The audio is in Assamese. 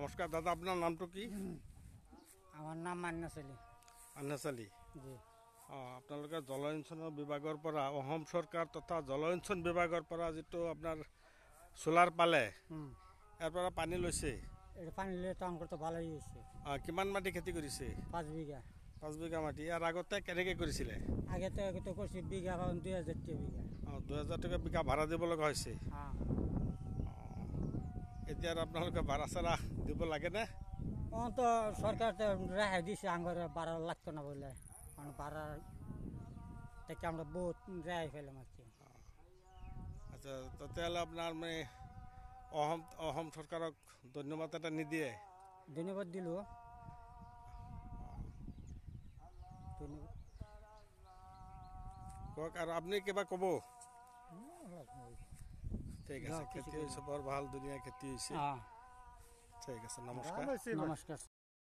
নমস্কাৰ দাদা, আপোনাৰ নামটো কি? আমাৰ নাম মান্নাচালি। আন্নাচালি। জি। আপোনালোকে জলসিঞ্চন বিভাগৰ পৰা অসম চৰকাৰ তথা জলসিঞ্চন বিভাগৰ পৰা যিটো আপোনাৰ সোলাৰ পালে ইয়াৰ পৰা পানী লৈছে। এটা পানি নিলে তো আমাৰ তো ভালোই হয়েছে। কিমান মাটি খেতি কৰিছে? 5 বিঘা। 5 বিঘা মাটি। ইয়াৰ আগতে কেনেকৈ কৰিছিলে? আগে তো করছি বিঘা 2000 বিঘা। 2000 টকা বিঘা ভাড়া দিব লগা হৈছে। হ্যাঁ। এতিয়া আপোনালোকে ভাড়া চাড়া দিব লাগেনে? তো সরকার তো রেহাই দিছে, আঙ্গর ভাড়া লাগতো না বলে। কারণ ভাড়া থেকে আমরা বহুত রেহাই পেলাম আর কি। আচ্ছা, তেতিয়াহ'লে আপোনাৰ মানে অসম চৰকাৰক ধন্যবাদ এটা নিদিয়ে? ধন্যবাদ দিল। ধন্যবাদ। কওক, আৰু আপুনি কিবা ক'ব? ঠিক আছে, খেতি হৈছে বৰ ভাল, ধুনীয়া খেতি হৈছে। ঠিক আছে, নমস্কাৰ। নমস্কাৰ।